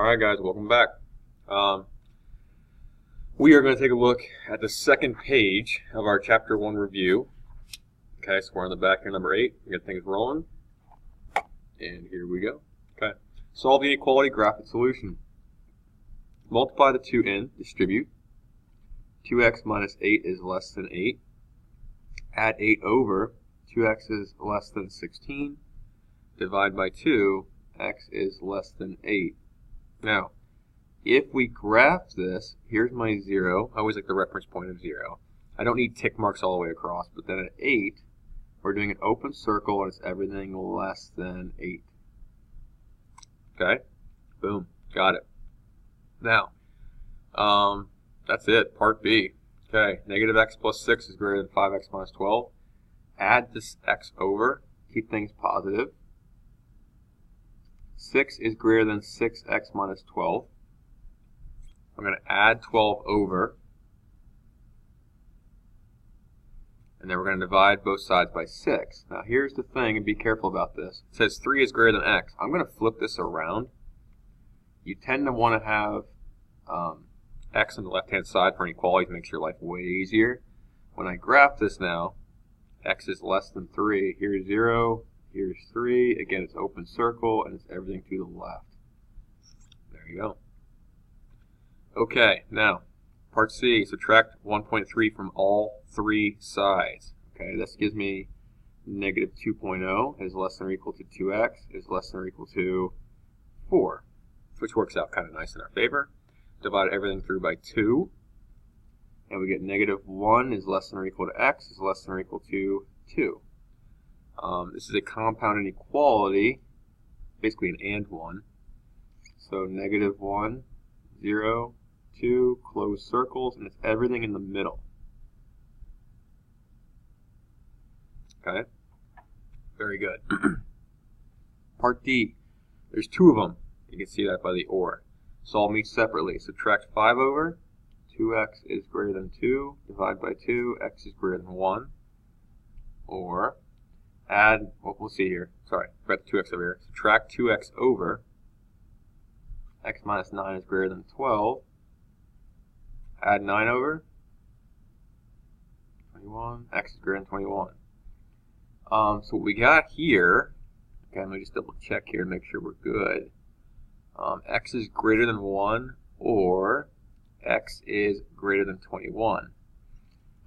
Alright guys, welcome back. We are going to take a look at the second page of our Chapter 1 review. Okay, so we're on the back here, number 8. We got things rolling. And here we go. Okay, solve the inequality, graph its solution. Multiply the two in, distribute. 2x minus 8 is less than 8. Add 8 over. 2x is less than 16. Divide by 2. X is less than 8. Now, if we graph this, here's my 0. I always like the reference point of 0. I don't need tick marks all the way across, but then at 8, we're doing an open circle and it's everything less than 8. Okay? Boom. Got it. Now, that's it. Part B. Okay. Negative x plus 6 is greater than 5x minus 12. Add this x over. Keep things positive. 6 is greater than 6x minus 12. I'm going to add 12 over. And then we're going to divide both sides by 6. Now here's the thing, and be careful about this. It says 3 is greater than x. I'm going to flip this around. You tend to want to have x on the left-hand side for inequality to make your life way easier. When I graph this now, x is less than 3. Here's 0. Here's 3. Again, it's open circle, and it's everything to the left. There you go. Okay, now, part C, subtract 1.3 from all three sides. Okay, this gives me negative 2.0 is less than or equal to 2x is less than or equal to 4, which works out kind of nice in our favor. Divide everything through by 2, and we get negative 1 is less than or equal to x is less than or equal to 2. This is a compound inequality, basically an and one. So negative 1, 0, 2, closed circles, and it's everything in the middle. Okay? Very good. Part D. There's two of them. You can see that by the or. Solve them each separately. Subtract 5 over. 2x is greater than 2. Divide by 2. X is greater than 1. Or add, well, we'll see here. Sorry, got 2x over here. Subtract 2x over. X minus 9 is greater than 12. Add 9 over. 21. X is greater than 21. So what we got here, okay, let me just double check here and make sure we're good. X is greater than 1 or X is greater than 21.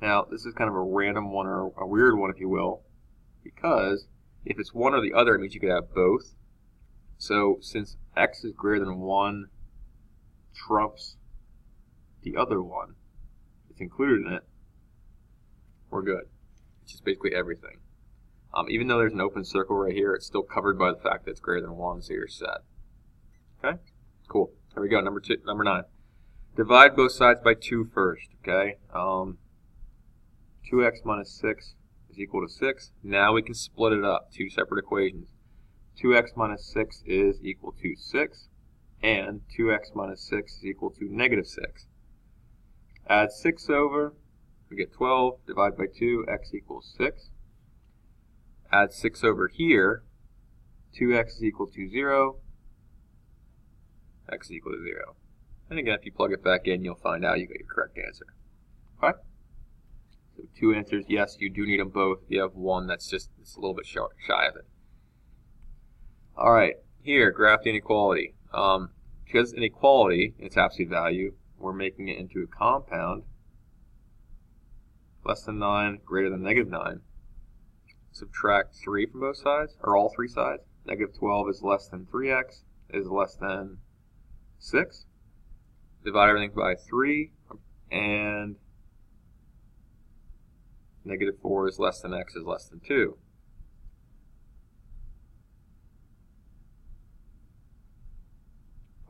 Now, this is kind of a random one or a weird one, if you will, because if it's one or the other, it means you could have both. So since x is greater than 1 trumps the other one, it's included in it, we're good. It's just basically everything. Even though there's an open circle right here, it's still covered by the fact that it's greater than 1, so you're set. Okay? Cool. Here we go, number 9. Divide both sides by 2 first, okay? 2x minus 6 is equal to 6. Now we can split it up, two separate equations. 2x minus 6 is equal to 6, and 2x minus 6 is equal to negative 6. Add 6 over, we get 12, divide by 2, x equals 6. Add 6 over here, 2x is equal to 0, x is equal to 0. And again, if you plug it back in, you'll find out you get your correct answer. All right? So 2 answers, yes, you do need them both. You have one that's just it's a little bit shy of it. All right, here, graph the inequality. Because inequality, its absolute value, we're making it into a compound. Less than 9, greater than negative 9. Subtract 3 from both sides, or all three sides. Negative 12 is less than 3x, is less than 6. Divide everything by 3, and negative 4 is less than x is less than 2.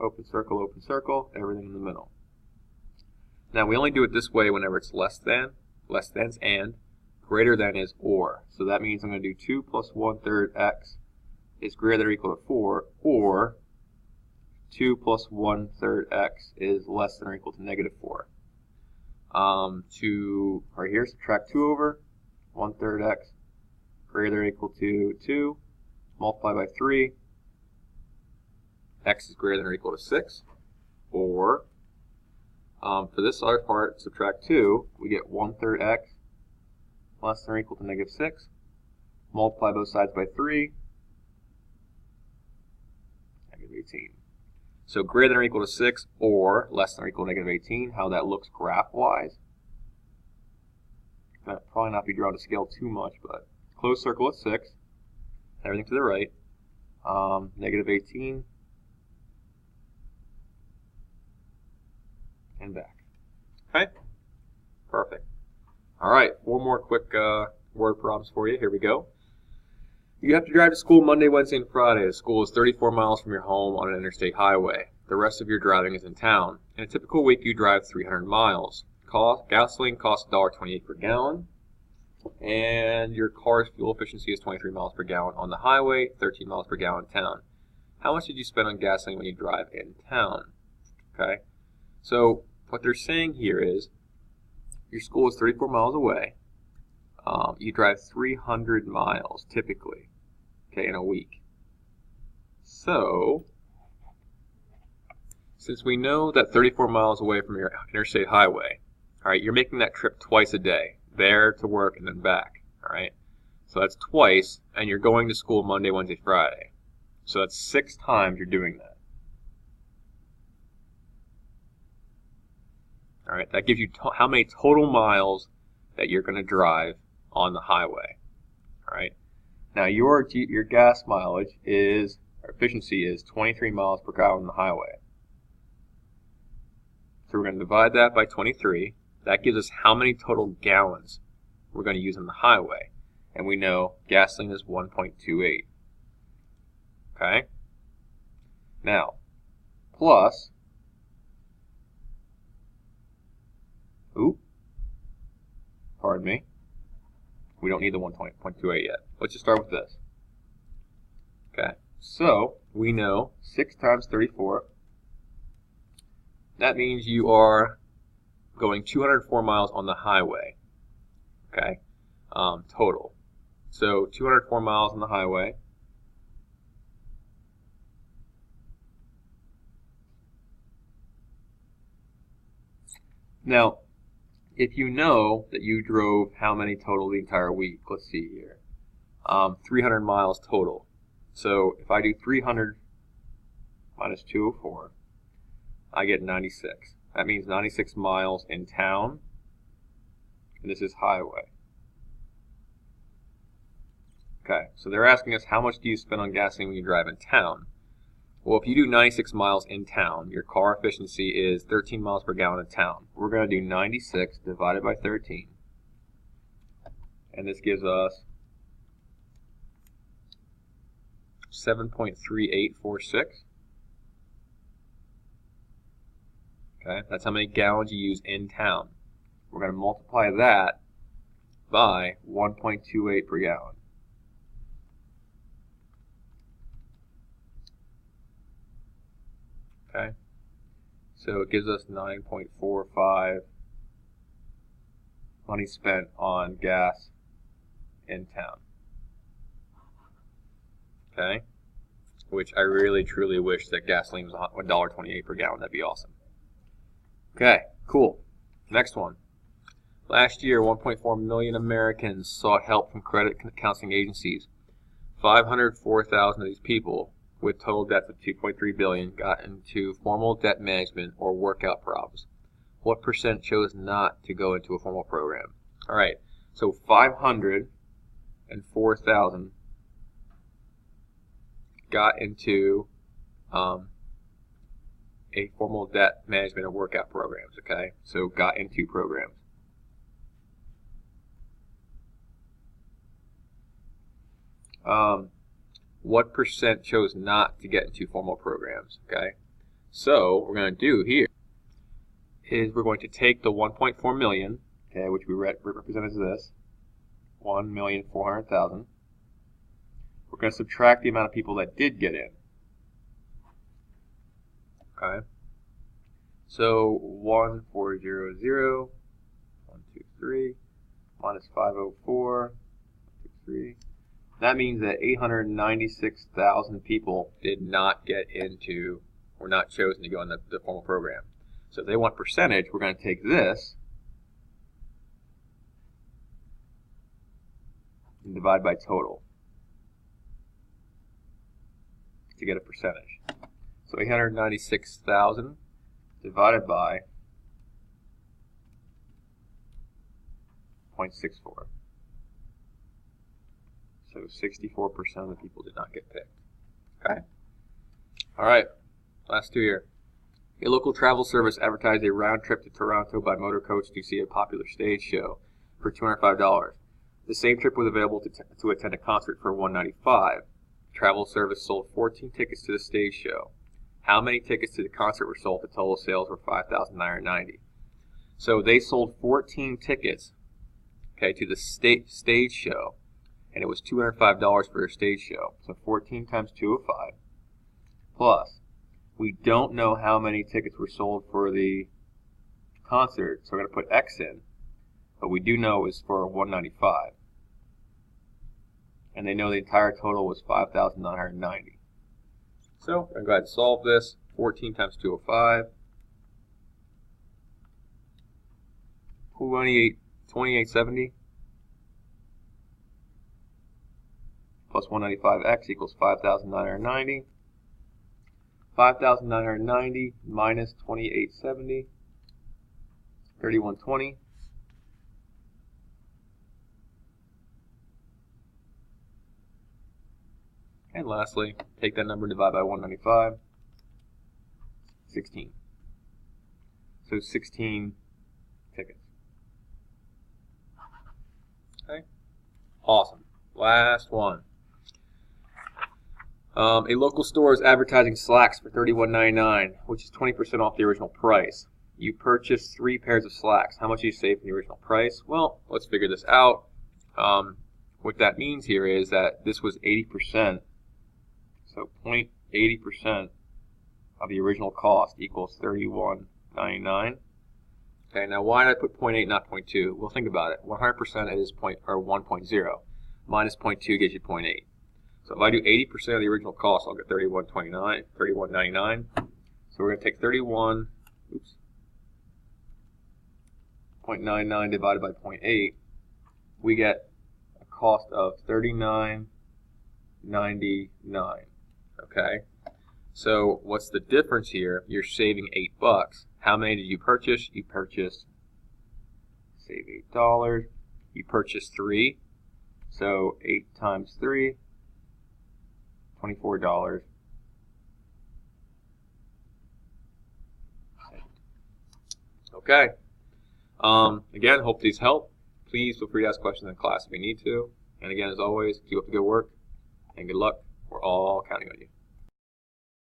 Open circle, everything in the middle. Now we only do it this way whenever it's less than's and, greater than is or. So that means I'm going to do 2 plus 1/3 x is greater than or equal to 4, or 2 plus 1/3 x is less than or equal to negative 4. To right here, subtract 2 over 1/3 x greater than or equal to 2, multiply by 3, x is greater than or equal to 6, or for this other part, subtract 2, we get 1/3 x less than or equal to negative 6. Multiply both sides by 3, negative 18. So greater than or equal to 6 or less than or equal to negative 18, how that looks graph-wise. That probably not be drawn to scale too much, but closed circle at 6, everything to the right, negative 18, and back. Okay? Perfect. All right, 4 more quick word problems for you. Here we go. You have to drive to school Monday, Wednesday, and Friday. The school is 34 miles from your home on an interstate highway. The rest of your driving is in town. In a typical week, you drive 300 miles. Gasoline costs $1.28 per gallon, and your car's fuel efficiency is 23 miles per gallon on the highway, 13 miles per gallon in town. How much did you spend on gasoline when you drive in town? Okay, so what they're saying here is your school is 34 miles away. You drive 300 miles typically, okay, in a week. So, since we know that 34 miles away from your interstate highway, all right, you're making that trip twice a day, there to work and then back, all right? So that's twice, and you're going to school Monday, Wednesday, Friday. So that's 6 times you're doing that. All right, that gives you how many total miles that you're going to drive on the highway. All right. Now your gas mileage is, or efficiency is 23 miles per gallon on the highway. So we're going to divide that by 23. That gives us how many total gallons we're going to use on the highway. And we know gasoline is 1.28. Okay? Now, plus, pardon me, we don't need the 1.28 yet. Let's just start with this. Okay, so we know 6 times 34. That means you are going 204 miles on the highway. Okay, total. So 204 miles on the highway. Now, if you know that you drove how many total the entire week, let's see here, 300 miles total. So if I do 300 minus 204, I get 96. That means 96 miles in town, and this is highway. Okay, so they're asking us how much do you spend on gasoline when you drive in town? Well, if you do 96 miles in town, your car efficiency is 13 miles per gallon in town. We're going to do 96 divided by 13. And this gives us 7.3846. Okay, that's how many gallons you use in town. We're going to multiply that by 1.28 per gallon. Okay, so it gives us 9.45 money spent on gas in town. Okay, which I really truly wish that gasoline was $1.28 per gallon. That'd be awesome. Okay, cool. Next one. Last year, 1.4 million Americans sought help from credit counseling agencies. 504,000 of these people, with total debts of $2.3 billion, got into formal debt management or workout problems. What percent chose not to go into a formal program? All right, so 504,000 got into a formal debt management or workout programs. Okay, so got into programs. What percent chose not to get into formal programs? Okay, so what we're going to do here is we're going to take the 1.4 million, okay, which we represent as this, 1,400,000. We're going to subtract the amount of people that did get in. Okay, so 1,400, 1, 2, 3, minus 504, 1, 2, 3. that means that 896,000 people did not get into, or not chosen to go in the formal program. So if they want percentage, we're going to take this and divide by total to get a percentage. So 896,000 divided by 0.64. So 64% of the people did not get picked. Okay? Alright, last two here. A local travel service advertised a round trip to Toronto by motor coach to see a popular stage show for $205. The same trip was available to attend a concert for $195. Travel service sold 14 tickets to the stage show. How many tickets to the concert were sold? The total sales were $5,990. So they sold 14 tickets, okay, to the stage show, and it was $205 for a stage show. So 14 times 205 plus. We don't know how many tickets were sold for the concert, so we're going to put X in, but we do know it was for $195. And they know the entire total was $5,990. So I'm going to go ahead and solve this. 14 times 205. 2870 plus 195x equals 5,990. 5,990 minus 2870, 3120. And lastly, take that number and divide by 195, 16. So 16 tickets. Okay, awesome. Last one. A local store is advertising slacks for $31.99, which is 20% off the original price. You purchased 3 pairs of slacks. How much do you save from the original price? Well, let's figure this out. What that means here is that this was 80%. So 0.80% of the original cost equals $31.99. Okay, now why did I put 0.8 not 0.2? Well, think about it. 100% is 1.0. Minus 0.2 gives you 0.8. So if I do 80% of the original cost, I'll get $31.99. So we're going to take 0.99 divided by 0.8. We get a cost of $39.99. Okay. So what's the difference here? You're saving $8. How many did you purchase? You purchased, save $8. You purchased 3. So 8 times 3. $24. Okay. Again, hope these help. Please feel free to ask questions in class if you need to. And again, as always, keep up the good work and good luck. We're all counting on you.